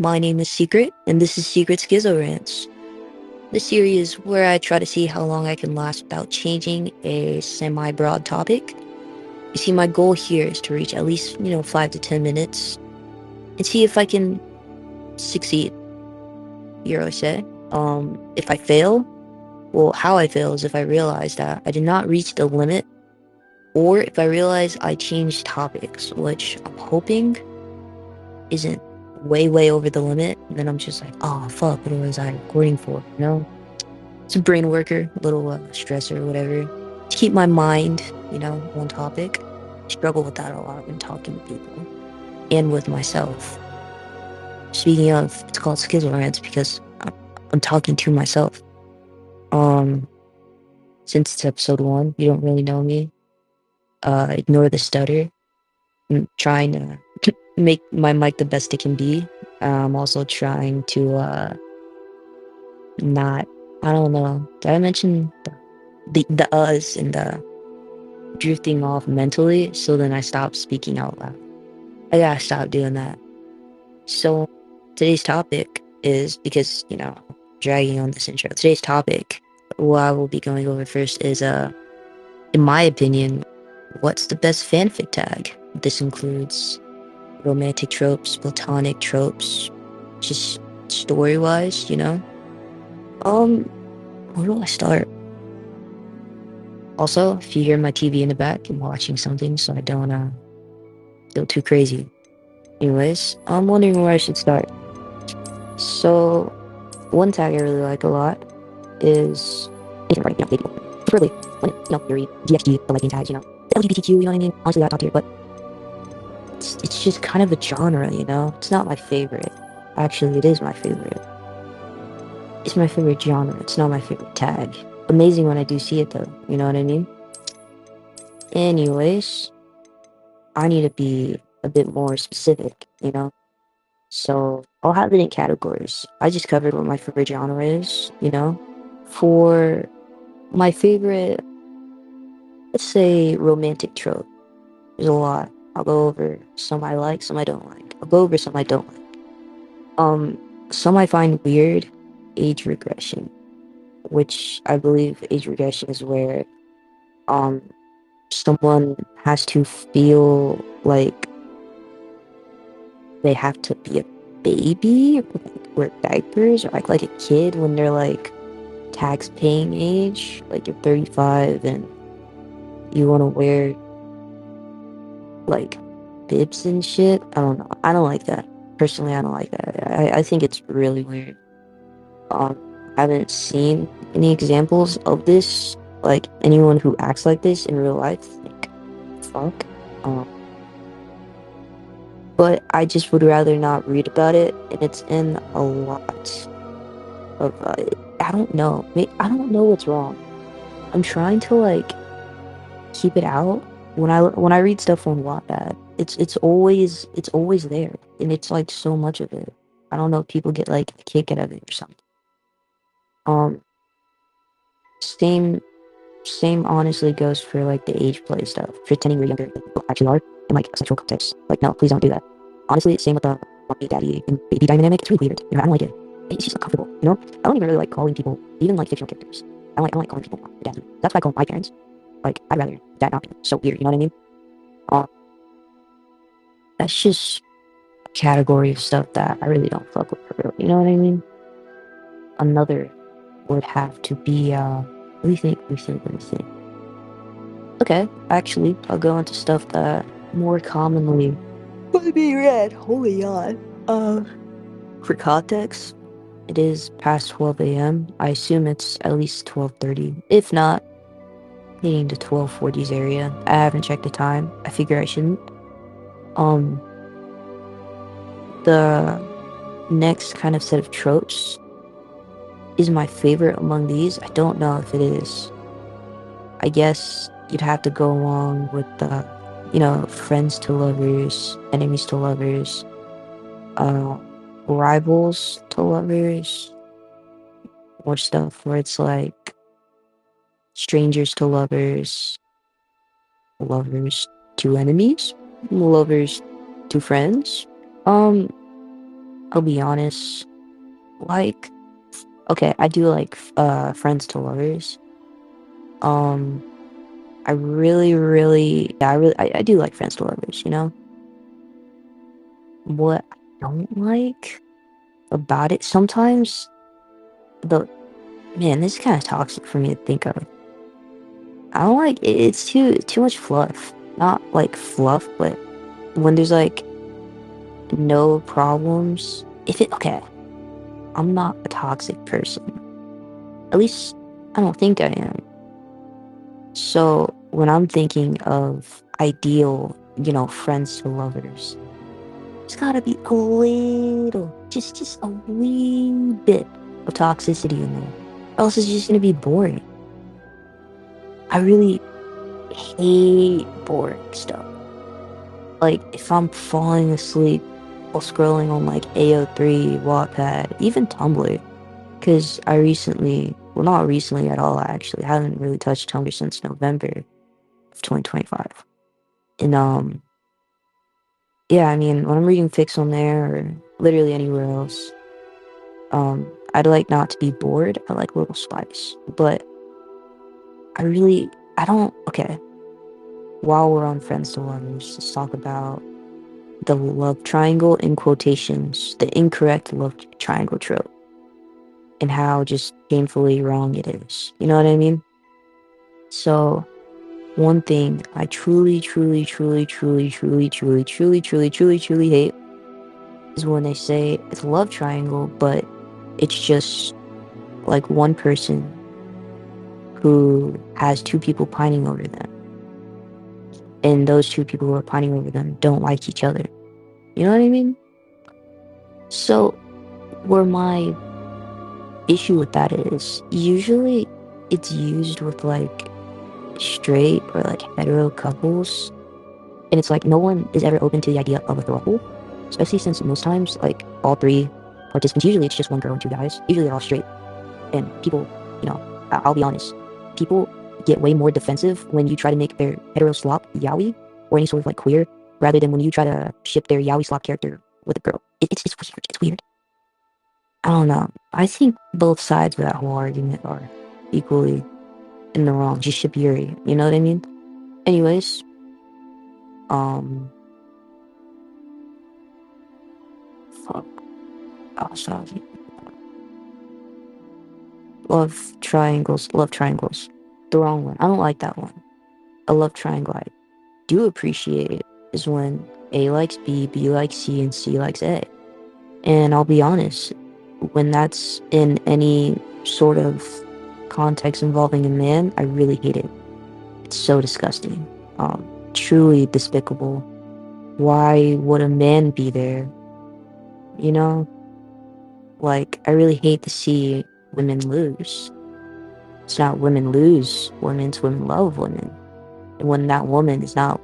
My name is Secret, and this is Secret Schizorants. This series is where I try to see how long I can last without changing a semi-broad topic. You see, my goal here is to reach at least, 5 to 10 minutes and see if I can succeed. You know what I say? If I fail, well, how I fail is if I realize that I did not reach the limit, or if I realize I changed topics, which I'm hoping isn't way over the limit, and then I'm just like, oh fuck, what was I recording for? It's a brain worker, a little stressor or whatever. To keep my mind, on topic. I struggle with that a lot when talking to people and with myself. Speaking of, it's called Schizorants because I'm talking to myself. Um, since it's episode 1, you don't really know me. Ignore the stutter. I'm trying to make my mic the best it can be. I'm also trying to not. I don't know. Did I mention the us and the drifting off mentally? So then I stopped speaking out loud. I gotta stop doing that. So today's topic is because dragging on this intro. Today's topic, what I will be going over first is in my opinion, what's the best fanfic tag? This includes romantic tropes, platonic tropes, just story wise. Um, where do I start? Also, if you hear my TV in the back, I'm watching something, so I don't go too crazy. Anyways, I'm wondering where I should start. So, one tag I really like a lot is anything regarding, gay people. Preferably when you read DXG, the liking tags, the LGBTQ, you know what I mean? Honestly, that top tier, but it's just kind of a genre. It's not my favorite. Actually, it is my favorite. It's my favorite genre. It's not my favorite tag. Amazing when I do see it though, you know what I mean? Anyways, I need to be a bit more specific. So I'll have it in categories. I just covered what my favorite genre is. For my favorite, let's say romantic trope, there's a lot. I'll go over some I like, some I don't like. I'll go over some I don't like. Um, some I find weird, age regression, which I believe age regression is where um someone has to feel like they have to be a baby, or like wear diapers, or act like a kid when they're like tax paying age, like you're 35 and you want to wear like bibs and shit. I don't know. I don't like that. Personally, I don't like that. I think it's really weird. Um, I haven't seen any examples of this, like anyone who acts like this in real life. Like, fuck. Um, but I just would rather not read about it, and it's in a lot of. I don't know. I don't know what's wrong. I'm trying to like keep it out. When I read stuff on Wattpad, it's always there, and it's like so much of it. I don't know if people get like a kick out of it or something. Um, same same honestly goes for like the age play stuff, pretending you're younger than you actually are in like a sexual context. Like no, please don't do that. Honestly, same with the mommy daddy and baby dynamic. It's really weird. I don't like it. It's just uncomfortable. I don't even really like calling people, even like fictional characters. I don't like calling people mom or daddy. That's why I call my parents. Like I'd rather that not be so weird. You know what I mean? Um, that's just a category of stuff that I really don't fuck with for real. You know what I mean? Another would have to be let me think. Okay, actually, I'll go into stuff that more commonly would be read. Holy god. For context, it is past 12 a.m. I assume it's at least 12:30. If not, heading to 12:40's area. I haven't checked the time. I figure I shouldn't. Um, the next kind of set of tropes is my favorite among these. I don't know if it is. I guess you'd have to go along with the, friends to lovers, enemies to lovers, uh, rivals to lovers, or stuff where it's like strangers to lovers, lovers to enemies, lovers to friends. Um, I'll be honest. Like, okay, I do like friends to lovers. Um, I really, yeah, I do like friends to lovers, you know? What I don't like about it sometimes, the man, this is kind of toxic for me to think of. I don't like it's too much fluff. Not like fluff, but when there's like no problems. If it okay, I'm not a toxic person. At least I don't think I am. So when I'm thinking of ideal, friends to lovers, there's gotta be a little, just a wee bit of toxicity in there. Or else it's just gonna be boring. I really hate boring stuff. Like if I'm falling asleep while scrolling on like AO3, Wattpad, even Tumblr, because I recently, well, not recently at all, actually, I haven't really touched Tumblr since November of 2025. And yeah, I mean, when I'm reading fics on there or literally anywhere else, I'd like not to be bored. I like a little spice, but I don't. Okay, while we're on friends to lovers, let's talk about the love triangle in quotations, the incorrect love triangle trope, and how just painfully wrong it is. You know what I mean? So one thing I truly hate is when they say it's a love triangle, but it's just like one person who has two people pining over them, and those two people who are pining over them don't like each other. You know what I mean? So, where my issue with that is, usually it's used with like straight or like hetero couples, and it's like no one is ever open to the idea of a throuple, especially since most times, like all three participants, usually it's just one girl and two guys, usually they're all straight, and people, you know, I'll be honest, people get way more defensive when you try to make their hetero slop yaoi or any sort of like queer, rather than when you try to ship their yaoi slop character with a girl. It's weird. It's weird. I don't know. I think both sides of that whole argument are equally in the wrong. Just ship Yuri. You know what I mean? Anyways, um, fuck. Oh, sorry. Love triangles. Love triangles. The wrong one. I don't like that one. A love triangle I do appreciate is when A likes B, B likes C, and C likes A. And I'll be honest, when that's in any sort of context involving a man, I really hate it. It's so disgusting. Truly despicable. Why would a man be there? You know? Like, I really hate to see women lose. It's not women lose women, it's women love women. And when that woman is not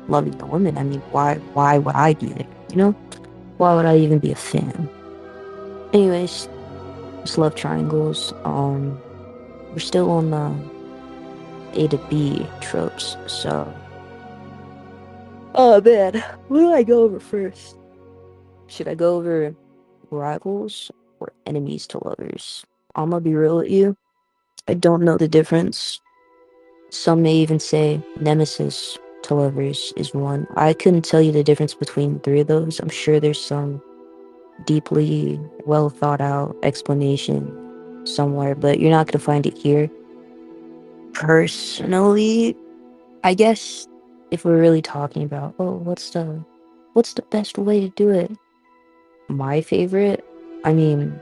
loving the woman, I mean, why would I be there? You know? Why would I even be a fan? Anyways, just love triangles. We're still on the A to B tropes, so. Oh man, what do I go over first? Should I go over rivals or enemies to lovers? I'm gonna be real with you. I don't know the difference. Some may even say nemesis to lovers is one. I couldn't tell you the difference between the three of those. I'm sure there's some deeply well thought out explanation somewhere, but you're not gonna find it here. Personally, I guess if we're really talking about, oh, what's the best way to do it? My favorite, I mean,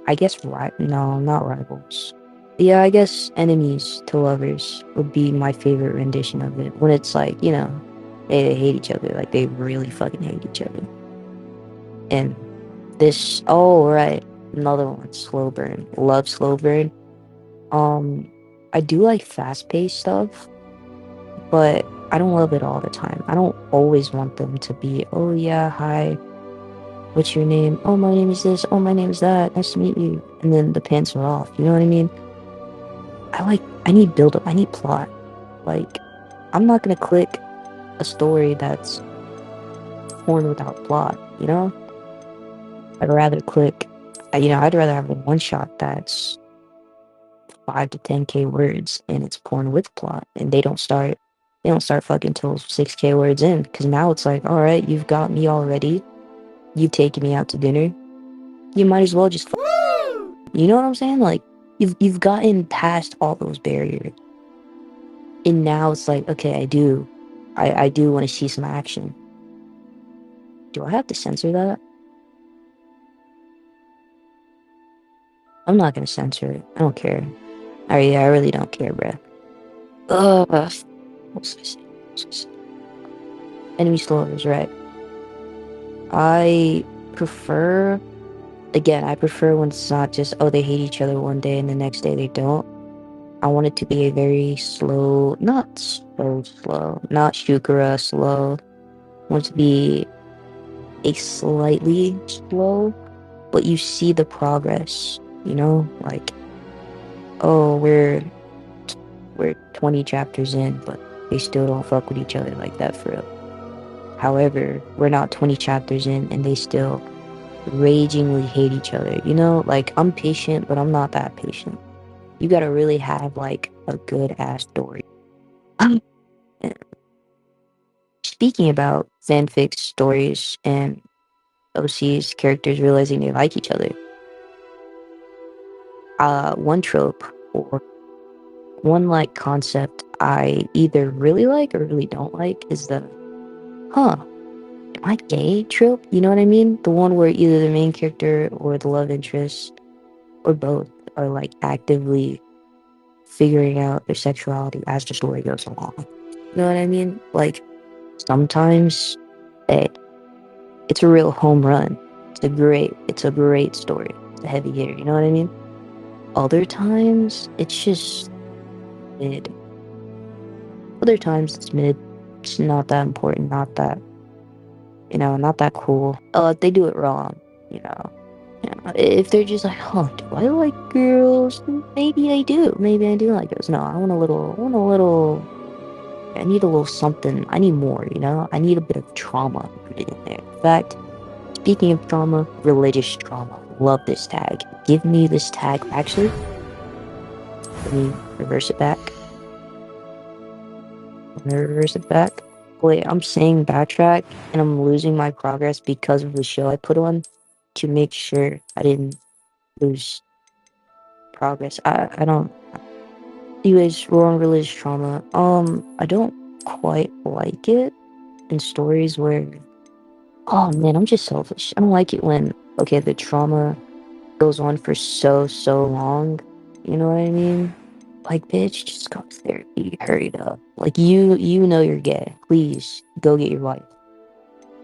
I guess no, not rivals. Yeah, I guess enemies to lovers would be my favorite rendition of it. When it's like, they hate each other, like they really fucking hate each other. And this, oh right, another one, slow burn. Love slow burn. Um, I do like fast paced stuff, but I don't love it all the time. I don't always want them to be, oh yeah, hi, what's your name? Oh, my name is this. Oh, my name is that. Nice to meet you. And then the pants are off. You know what I mean? I need build up. I need plot. Like, I'm not gonna click a story that's torn without plot, you know? I'd rather click, I'd rather have a one shot that's 5 to 10K words and it's porn with plot, and they don't start fucking till 6K words in, because now it's like, all right, you've got me already, you've taken me out to dinner, you might as well just you know what I'm saying? Like, you've gotten past all those barriers, and now it's like, okay, I do want to see some action. Do I have to censor that? I'm not gonna censor it. I don't care. I really don't care, bruh. Ugh. What was I saying? Enemy slaughter right. I prefer, I prefer when it's not just, oh, they hate each other one day and the next day they don't. I want it to be a very slow, not so slow, not Shukara slow. I want it to be a slightly slow, but you see the progress, like, oh, we're 20 chapters in, but they still don't fuck with each other like that for real. However, we're not 20 chapters in and they still ragingly hate each other, like, I'm patient, but I'm not that patient. You gotta really have like a good ass story. Speaking about fanfic stories and OC's characters realizing they like each other, one trope or one like concept I either really like or really don't like is the huh, am I gay trope? You know what I mean? The one where either the main character or the love interest or both are like actively figuring out their sexuality as the story goes along. You know what I mean? Like, sometimes, hey, it's a real home run. It's a great story. It's a heavy hitter, you know what I mean? Other times, it's just mid. Other times, it's mid. It's not that important, not that cool. If they do it wrong, you know. If they're just like, oh, do I like girls? Maybe I do. Maybe I do like girls. No, I need a little something. I need more, I need a bit of trauma in there. In fact, speaking of trauma, religious trauma. Love this tag. Give me this tag. Actually, let me reverse it back. Wait, I'm saying backtrack, and I'm losing my progress because of the show I put on to make sure I didn't lose progress. I don't. Anyways, we're on religious trauma. I don't quite like it in stories where, oh man, I'm just selfish. I don't like it when, okay, the trauma goes on for so long. You know what I mean? Like, bitch, just go to therapy. Hurry it up. Like, you know you're gay. Please go get your wife.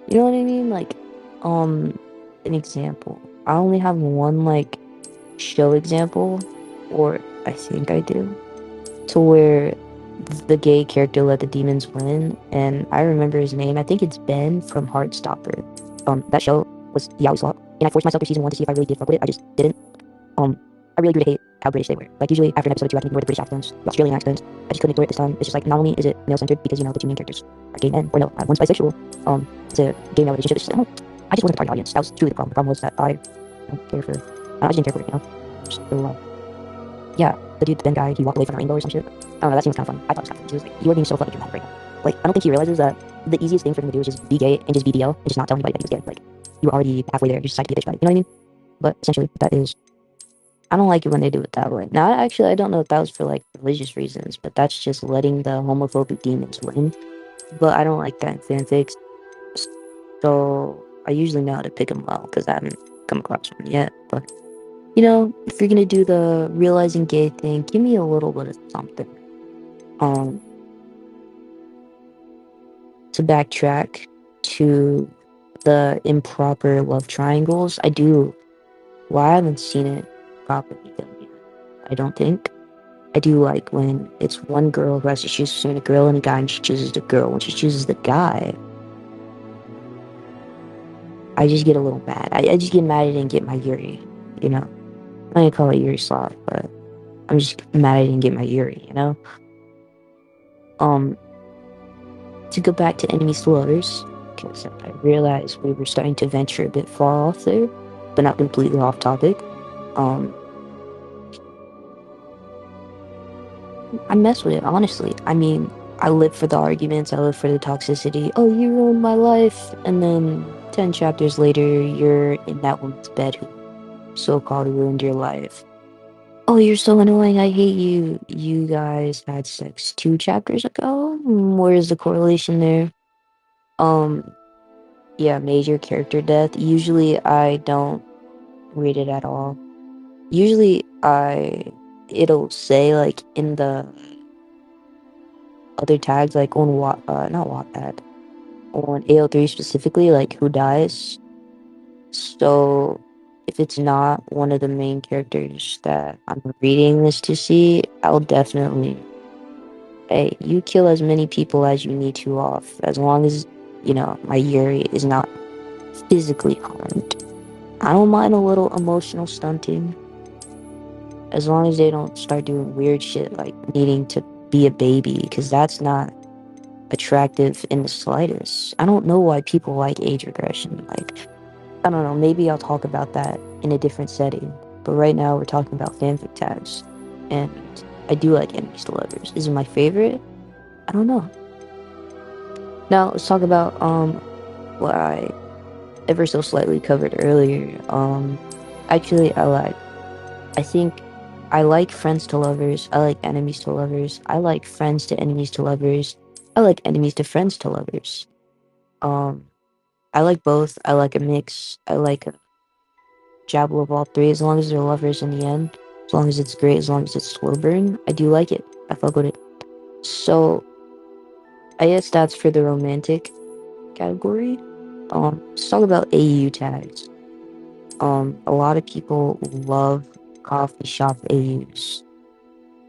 You know what I mean? Like, an example. I only have one like show example, or I think I do, to where the gay character let the demons win, and I remember his name. I think it's Ben from Heartstopper. That show was the slop, and I forced myself through season 1 to see if I really did fuck with it. I just didn't. I really grew to hate how British they were. Like, usually after an episode or two, I can ignore the British accents, the Australian accents. I just couldn't ignore it this time. It's just like, not only is it male-centered because, the two main characters are gay men, or no, one's bisexual. It's a gay-male relationship. It's just, I just wasn't the target audience. That was truly the problem. The problem was that I don't care for, I just didn't care for it, Just, yeah, the Ben guy, he walked away from a rainbow or some shit. I don't know, that seems kind of funny. I thought it was kind of funny. He was like, you are being so fucking dramatic right now. Like, I don't think he realizes that the easiest thing for him to do is just be gay and just be DL and just not tell anybody that he was gay. Like, you were already halfway there, you just decided to be a bitch about it. You know what I mean? But essentially, that is, I don't like it when they do it that way. Now, actually, I don't know if that was for like religious reasons, but that's just letting the homophobic demons win. But I don't like that in fanfics. So I usually know how to pick them well because I haven't come across one yet. But if you're gonna do the realizing gay thing, give me a little bit of something. To backtrack to the improper love triangles, I haven't seen it properly done yet, I don't think. I do like when it's one girl who has to choose between a girl and a guy, and she chooses the girl. When she chooses the guy, I just get a little mad. I just get mad I didn't get my Yuri, I'm not gonna call it Yuri slot, but I'm just mad I didn't get my Yuri, To go back to enemy slaughers, because I realized we were starting to venture a bit far off there. but not completely off topic. Um, I mess with it, honestly. I mean, I live for the arguments, I live for the toxicity. Oh, you ruined my life. And then 10 chapters later, you're in that woman's bed who so-called ruined your life. Oh, you're so annoying. I hate you. You guys had sex 2 chapters ago? Where's the correlation there? Um, yeah, major character death. Usually I don't read it at all. Usually it'll say like in the other tags, like on not Wattpad, on AO3 specifically, like who dies. So if it's not one of the main characters that I'm reading this to see, I'll definitely, hey, you kill as many people as you need to off, as long as, my Yuri is not physically harmed. I don't mind a little emotional stunting, as long as they don't start doing weird shit like needing to be a baby, because that's not attractive in the slightest. I don't know why people like age regression. Like, I don't know, maybe I'll talk about that in a different setting. But right now we're talking about fanfic tags. And I do like enemies to lovers. Is it my favorite? I don't know. Now let's talk about what I ever so slightly covered earlier. Actually I think I like friends to lovers. I like enemies to lovers. I like friends to enemies to lovers. I like enemies to friends to lovers. Um, I like both. I like a mix. I like a jabble of all three, as long as they're lovers in the end. As long as it's great, as long as it's slow burn, I do like it. I fuck with it. So I guess that's for the romantic category. Let's talk about AU tags. A lot of people love coffee shop AUs.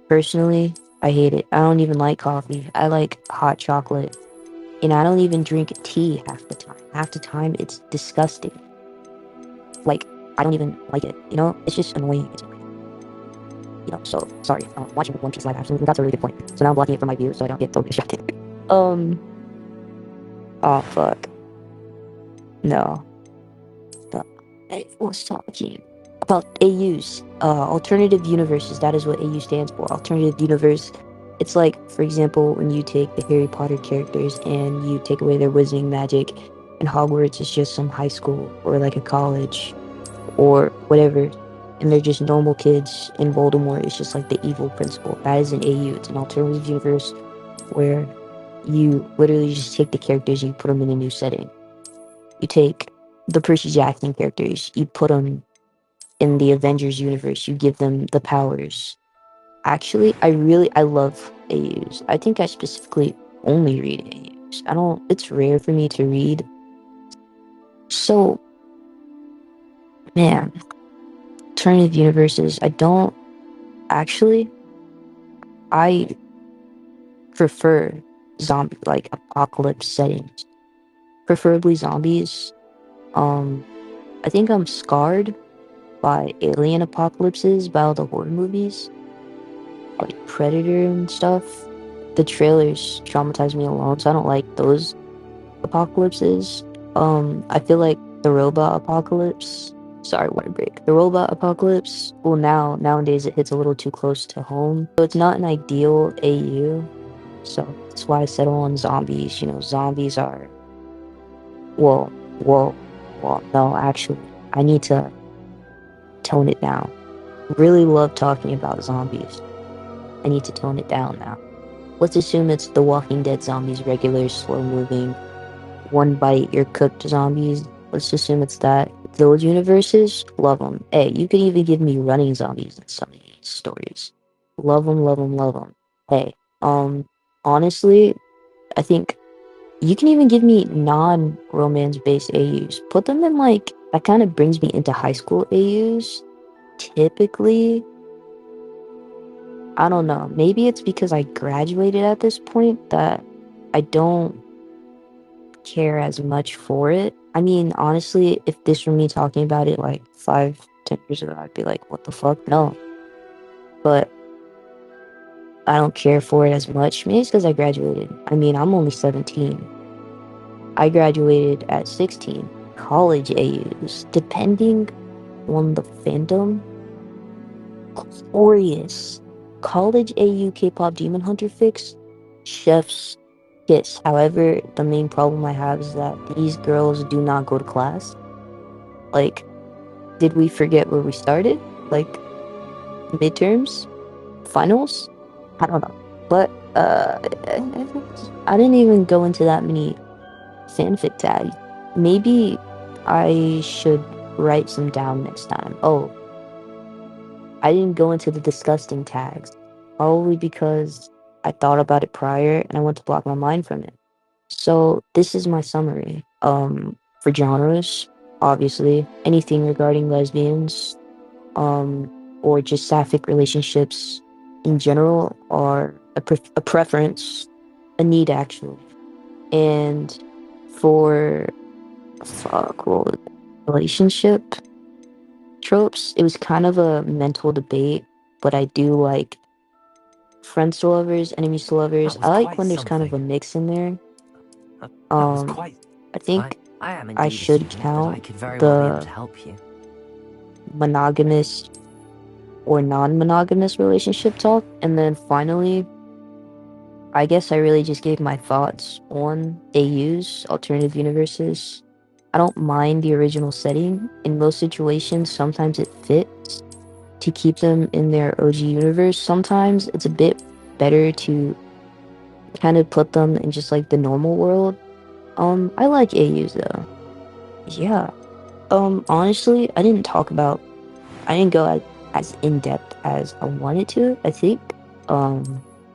Personally, I hate it. I don't even like coffee. I like hot chocolate. And I don't even drink tea half the time. Half the time, it's disgusting. Like, I don't even like it. It's just annoying. So sorry. Watching One Piece live action, that's a really good point. So now I'm blocking it from my view so I don't get totally distracted. um, oh fuck. No. No. I was talking about AUs. Alternative universes. That is what AU stands for. Alternative universe. It's like, for example, when you take the Harry Potter characters and you take away their wizarding magic, and Hogwarts is just some high school or like a college or whatever, and they're just normal kids, and Voldemort is just like the evil principal. That is an AU. It's an alternative universe where you literally just take the characters and you put them in a new setting. You take the Percy Jackson characters, you put them in the Avengers universe, you give them the powers. Actually, I love AUs. I think I specifically only read AUs. It's rare for me to read. So, man, alternative universes, actually, I prefer zombie, like apocalypse settings. Preferably zombies. Um, I think I'm scarred by alien apocalypses, by all the horror movies, like Predator and stuff. The trailers traumatize me alone, so I don't like those apocalypses. I feel like the robot apocalypse. Sorry, water break. The robot apocalypse. Well, nowadays it hits a little too close to home, so it's not an ideal AU. So that's why I settle on zombies. Zombies are well, well, well. No, actually, I need to tone it down. Really love talking about zombies. I need to tone it down now. Let's assume it's the Walking Dead zombies, regular, slow moving, one bite, you're cooked zombies. Let's assume it's that. Those universes, love them. Hey, you could even give me running zombies in some of these stories. Love them, love them, love them. Hey, honestly, I think you can even give me non-romance based AUs. Put them in like, that kind of brings me into high school AUs. Typically, I don't know. Maybe it's because I graduated at this point that I don't care as much for it. I mean, honestly, if this were me talking about it like 5, 10 years ago, I'd be like, what the fuck? No. But I don't care for it as much. Maybe it's because I graduated. I mean, I'm only 17. I graduated at 16. College AUs, depending. on the fandom. Glorious. College AU K-pop Demon Hunter fix. Chef's kiss. However, the main problem I have is that these girls do not go to class. Like, did we forget where we started? Like, midterms? Finals? I don't know. But, I didn't even go into that many fanfic tags. Maybe I should write some down next time. Oh, I didn't go into the disgusting tags. Probably because I thought about it prior and I want to block my mind from it. So this is my summary. For genres, obviously, anything regarding lesbians, or just sapphic relationships in general are a preference, a need actually. And for what was it? Relationship tropes, it was kind of a mental debate, but I do like friends to lovers, enemies to lovers. I like when there's kind of a mix in there. I think I am I indeed a should student, but I count could very well be able to the help you. monogamous or non-monogamous relationship talk, and then finally, I guess I really just gave my thoughts on AU's alternative universes. I don't mind the original setting. In most situations, sometimes it fits to keep them in their OG universe. Sometimes it's a bit better to kind of put them in just like the normal world. I like AUs though. Yeah. Honestly, I didn't go as in depth as I wanted to, I think.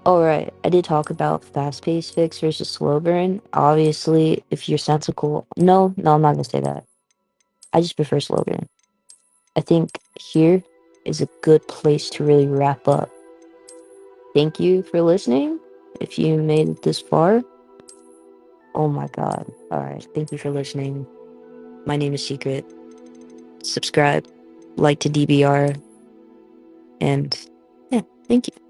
All right, I did talk about fast-paced fix versus slow burn. Obviously, if you're sensical, no, I'm not gonna say that. I just prefer slow burn. I think here is a good place to really wrap up. Thank you for listening. If you made it this far, oh my God. All right, thank you for listening. My name is Secret. Subscribe, like to DBR, and yeah, thank you.